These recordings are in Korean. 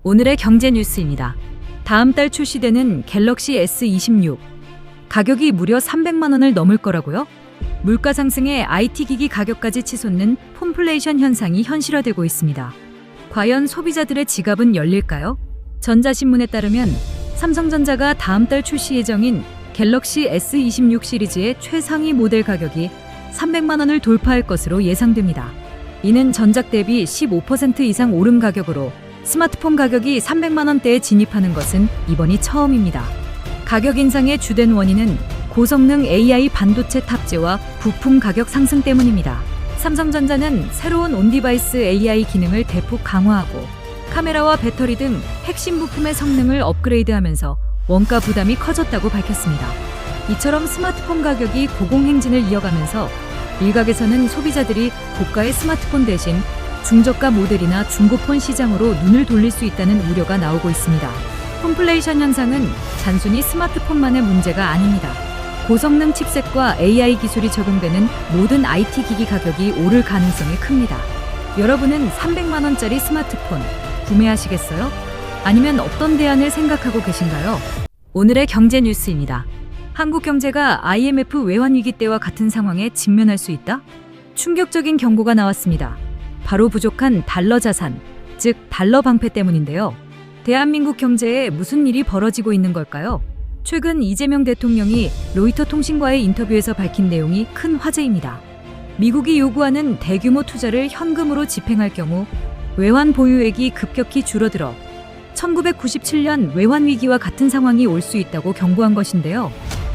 오늘의 경제 뉴스입니다. 다음 달 출시되는 갤럭시 S26 가격이 무려 300만 원을 넘을 거라고요? 물가 상승에 IT 기기 가격까지 치솟는 폼플레이션 현상이 현실화되고 있습니다. 과연 소비자들의 지갑은 열릴까요? 전자신문에 따르면 삼성전자가 다음 달 출시 예정인 갤럭시 S26 시리즈의 최상위 모델 가격이 300만 원을 돌파할 것으로 예상됩니다. 이는 전작 대비 15% 이상 오른 가격으로 스마트폰 가격이 300만 원대에 진입하는 것은 이번이 처음입니다. 가격 인상의 주된 원인은 고성능 AI 반도체 탑재와 부품 가격 상승 때문입니다. 삼성전자는 새로운 온디바이스 AI 기능을 대폭 강화하고 카메라와 배터리 등 핵심 부품의 성능을 업그레이드하면서 원가 부담이 커졌다고 밝혔습니다. 이처럼 스마트폰 가격이 고공행진을 이어가면서 일각에서는 소비자들이 고가의 스마트폰 대신 중저가 모델이나 중고폰 시장으로 눈을 돌릴 수 있다는 우려가 나오고 있습니다. 폼플레이션 현상은 단순히 스마트폰만의 문제가 아닙니다. 고성능 칩셋과 AI 기술이 적용되는 모든 IT 기기 가격이 오를 가능성이 큽니다. 여러분은 300만 원짜리 스마트폰 구매하시겠어요? 아니면 어떤 대안을 생각하고 계신가요? 오늘의 경제 뉴스입니다. 한국 경제가 IMF 외환 위기 때와 같은 상황에 직면할 수 있다? 충격적인 경고가 나왔습니다. 바로 부족한 달러 자산, 즉 달러 방패 때문인데요. 대한민국 경제에 무슨 일이 벌어지고 있는 걸까요? 최근 이재명 대통령이 로이터 통신과의 인터뷰에서 밝힌 내용이 큰 화제입니다. 미국이 요구하는 대규모 투자를 현금으로 집행할 경우 외환 보유액이 급격히 줄어들어 1997년 외환 위기와 같은 상황이 올 수 있다고 경고한 것인데요.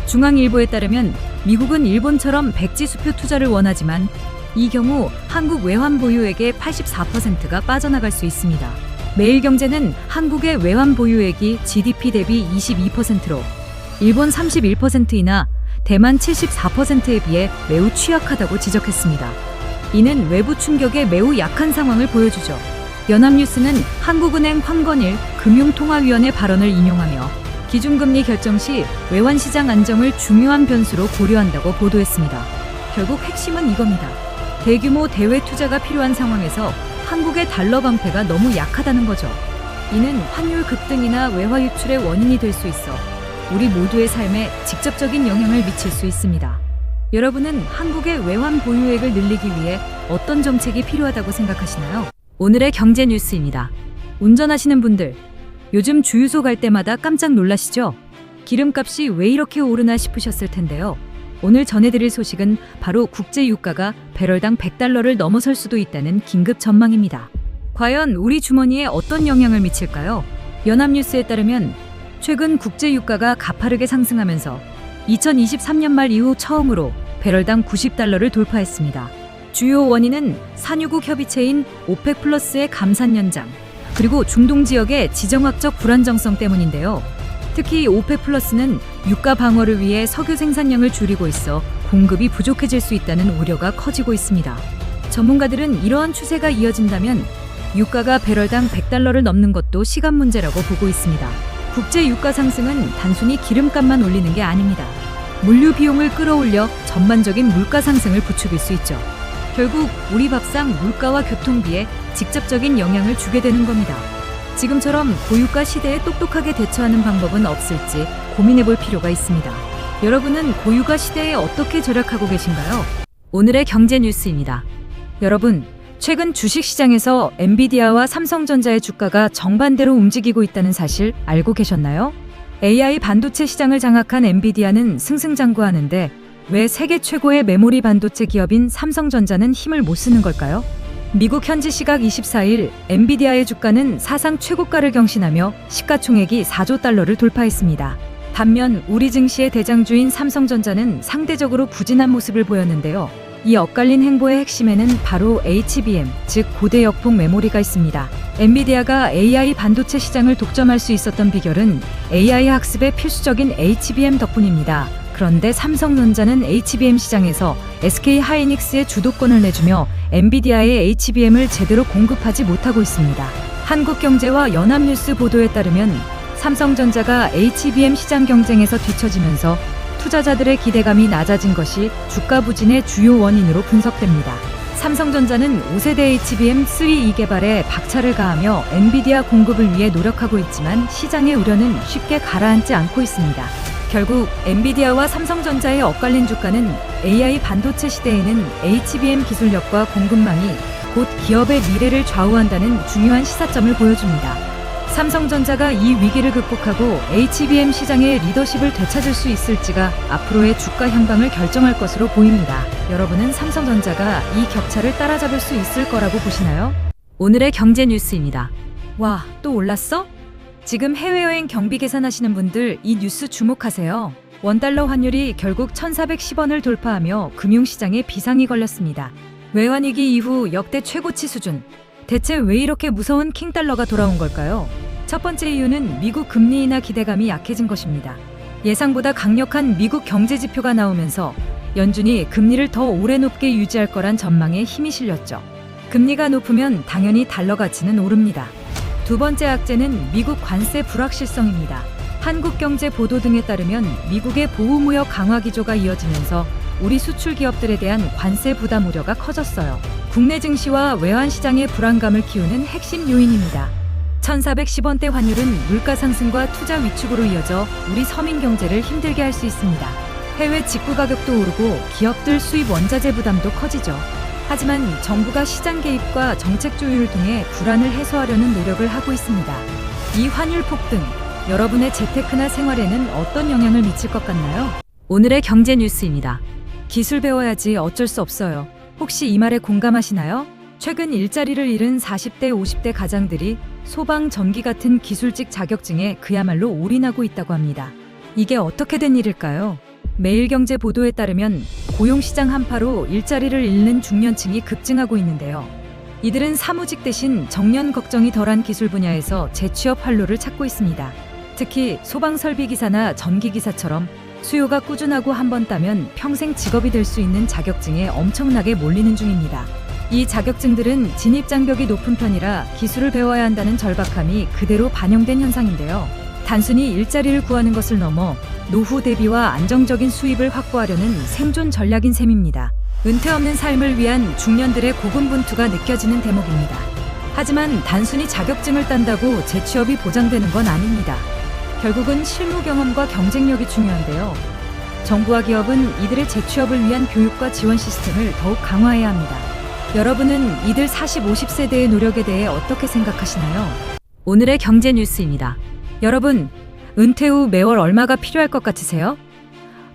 중앙일보에 따르면 미국은 일본처럼 백지수표 투자를 원하지만 이 경우 한국 외환 보유액의 84%가 빠져나갈 수 있습니다. 매일경제는 한국의 외환 보유액이 GDP 대비 22%로 일본 31%이나 대만 74%에 비해 매우 취약하다고 지적했습니다. 이는 외부 충격에 매우 약한 상황을 보여주죠. 연합뉴스는 한국은행 황건일 금융통화위원의 발언을 인용하며 기준금리 결정 시 외환시장 안정을 중요한 변수로 고려한다고 보도했습니다. 결국 핵심은 이겁니다. 대규모 대외 투자가 필요한 상황에서 한국의 달러 방패가 너무 약하다는 거죠. 이는 환율 급등이나 외화 유출의 원인이 될 수 있어 우리 모두의 삶에 직접적인 영향을 미칠 수 있습니다. 여러분은 한국의 외환 보유액을 늘리기 위해 어떤 정책이 필요하다고 생각하시나요? 오늘의 경제 뉴스입니다. 운전하시는 분들, 요즘 주유소 갈 때마다 깜짝 놀라시죠? 기름값이 왜 이렇게 오르나 싶으셨을 텐데요. 오늘 전해드릴 소식은 바로 국제 유가가 배럴당 100달러를 넘어설 수도 있다는 긴급 전망입니다. 과연 우리 주머니에 어떤 영향을 미칠까요? 연합뉴스에 따르면 최근 국제 유가가 가파르게 상승하면서 2023년 말 이후 처음으로 배럴당 90달러를 돌파했습니다. 주요 원인은 산유국 협의체인 오펙 플러스의 감산 연장, 그리고 중동 지역의 지정학적 불안정성 때문인데요. 특히 오펙 플러스는 유가 방어를 위해 석유 생산량을 줄이고 있어 공급이 부족해질 수 있다는 우려가 커지고 있습니다. 전문가들은 이러한 추세가 이어진다면 유가가 배럴당 100달러를 넘는 것도 시간 문제라고 보고 있습니다. 국제 유가 상승은 단순히 기름값만 올리는 게 아닙니다. 물류 비용을 끌어올려 전반적인 물가 상승을 부추길 수 있죠. 결국 우리 밥상 물가와 교통비에 직접적인 영향을 주게 되는 겁니다. 지금처럼 고유가 시대에 똑똑하게 대처하는 방법은 없을지 고민해 볼 필요가 있습니다. 여러분은 고유가 시대에 어떻게 절약하고 계신가요? 오늘의 경제 뉴스입니다. 여러분, 최근 주식시장에서 엔비디아와 삼성전자의 주가가 정반대로 움직이고 있다는 사실 알고 계셨나요? AI 반도체 시장을 장악한 엔비디아는 승승장구하는데 왜 세계 최고의 메모리 반도체 기업인 삼성전자는 힘을 못 쓰는 걸까요? 미국 현지 시각 24일 엔비디아의 주가는 사상 최고가를 경신하며 시가총액이 4조 달러를 돌파했습니다. 반면 우리 증시의 대장주인 삼성전자는 상대적으로 부진한 모습을 보였는데요. 이 엇갈린 행보의 핵심에는 바로 HBM, 즉 고대 역폭 메모리가 있습니다. 엔비디아가 AI 반도체 시장을 독점할 수 있었던 비결은 AI 학습에 필수적인 HBM 덕분입니다. 그런데 삼성전자는 HBM 시장에서 SK 하이닉스에 주도권을 내주며 엔비디아의 HBM을 제대로 공급하지 못하고 있습니다. 한국경제와 연합뉴스 보도에 따르면 삼성전자가 HBM 시장 경쟁에서 뒤처지면서 투자자들의 기대감이 낮아진 것이 주가 부진의 주요 원인으로 분석됩니다. 삼성전자는 5세대 HBM3E 개발에 박차를 가하며 엔비디아 공급을 위해 노력하고 있지만 시장의 우려는 쉽게 가라앉지 않고 있습니다. 결국 엔비디아와 삼성전자의 엇갈린 주가는 AI 반도체 시대에는 HBM 기술력과 공급망이 곧 기업의 미래를 좌우한다는 중요한 시사점을 보여줍니다. 삼성전자가 이 위기를 극복하고 HBM 시장의 리더십을 되찾을 수 있을지가 앞으로의 주가 향방을 결정할 것으로 보입니다. 여러분은 삼성전자가 이 격차를 따라잡을 수 있을 거라고 보시나요? 오늘의 경제 뉴스입니다. 와, 또 올랐어? 지금 해외여행 경비 계산하시는 분들 이 뉴스 주목하세요. 원달러 환율이 결국 1,410원을 돌파하며 금융시장에 비상이 걸렸습니다. 외환위기 이후 역대 최고치 수준. 대체 왜 이렇게 무서운 킹달러가 돌아온 걸까요? 첫 번째 이유는 미국 금리 인하 기대감이 약해진 것입니다. 예상보다 강력한 미국 경제 지표가 나오면서 연준이 금리를 더 오래 높게 유지할 거란 전망에 힘이 실렸죠. 금리가 높으면 당연히 달러 가치는 오릅니다. 두 번째 악재는 미국 관세 불확실성입니다. 한국경제 보도 등에 따르면 미국의 보호무역 강화 기조가 이어지면서 우리 수출 기업들에 대한 관세 부담 우려가 커졌어요. 국내 증시와 외환 시장의 불안감을 키우는 핵심 요인입니다. 1,410원대 환율은 물가 상승과 투자 위축으로 이어져 우리 서민 경제를 힘들게 할 수 있습니다. 해외 직구 가격도 오르고 기업들 수입 원자재 부담도 커지죠. 하지만 정부가 시장 개입과 정책 조율을 통해 불안을 해소하려는 노력을 하고 있습니다. 이 환율 폭등, 여러분의 재테크나 생활에는 어떤 영향을 미칠 것 같나요? 오늘의 경제 뉴스입니다. 기술 배워야지 어쩔 수 없어요. 혹시 이 말에 공감하시나요? 최근 일자리를 잃은 40대, 50대 가장들이 소방, 전기 같은 기술직 자격증에 그야말로 올인하고 있다고 합니다. 이게 어떻게 된 일일까요? 매일경제 보도에 따르면 고용시장 한파로 일자리를 잃는 중년층이 급증하고 있는데요. 이들은 사무직 대신 정년 걱정이 덜한 기술 분야에서 재취업 활로를 찾고 있습니다. 특히 소방설비기사나 전기기사처럼 수요가 꾸준하고 한 번 따면 평생 직업이 될 수 있는 자격증에 엄청나게 몰리는 중입니다. 이 자격증들은 진입장벽이 높은 편이라 기술을 배워야 한다는 절박함이 그대로 반영된 현상인데요. 단순히 일자리를 구하는 것을 넘어 노후 대비와 안정적인 수입을 확보하려는 생존 전략인 셈입니다. 은퇴 없는 삶을 위한 중년들의 고군분투가 느껴지는 대목입니다. 하지만 단순히 자격증을 딴다고 재취업이 보장되는 건 아닙니다. 결국은 실무 경험과 경쟁력이 중요한데요. 정부와 기업은 이들의 재취업을 위한 교육과 지원 시스템을 더욱 강화해야 합니다. 여러분은 이들 40, 50세대의 노력에 대해 어떻게 생각하시나요? 오늘의 경제 뉴스입니다. 여러분, 은퇴 후 매월 얼마가 필요할 것 같으세요?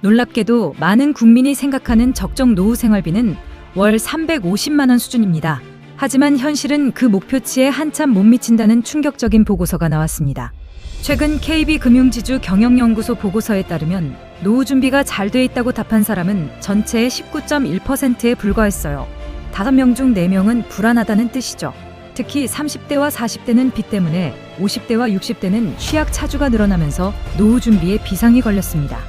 놀랍게도 많은 국민이 생각하는 적정 노후 생활비는 월 350만 원 수준입니다. 하지만 현실은 그 목표치에 한참 못 미친다는 충격적인 보고서가 나왔습니다. 최근 KB금융지주 경영연구소 보고서에 따르면 노후 준비가 잘 돼 있다고 답한 사람은 전체의 19.1%에 불과했어요. 5명 중 4명은 불안하다는 뜻이죠. 특히 30대와 40대는 빚 때문에 50대와 60대는 취약 차주가 늘어나면서 노후 준비에 비상이 걸렸습니다.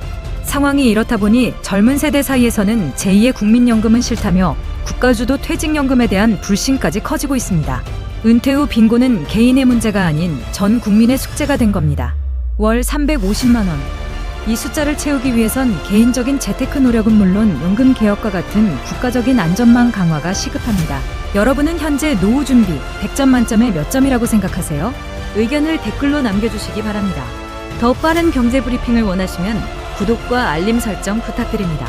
상황이 이렇다 보니 젊은 세대 사이에서는 제2의 국민연금은 싫다며 국가주도 퇴직연금에 대한 불신까지 커지고 있습니다. 은퇴 후 빈곤은 개인의 문제가 아닌 전 국민의 숙제가 된 겁니다. 월 350만 원. 이 숫자를 채우기 위해선 개인적인 재테크 노력은 물론 연금 개혁과 같은 국가적인 안전망 강화가 시급합니다. 여러분은 현재 노후 준비 100점 만점에 몇 점이라고 생각하세요? 의견을 댓글로 남겨주시기 바랍니다. 더 빠른 경제 브리핑을 원하시면 구독과 알림 설정 부탁드립니다.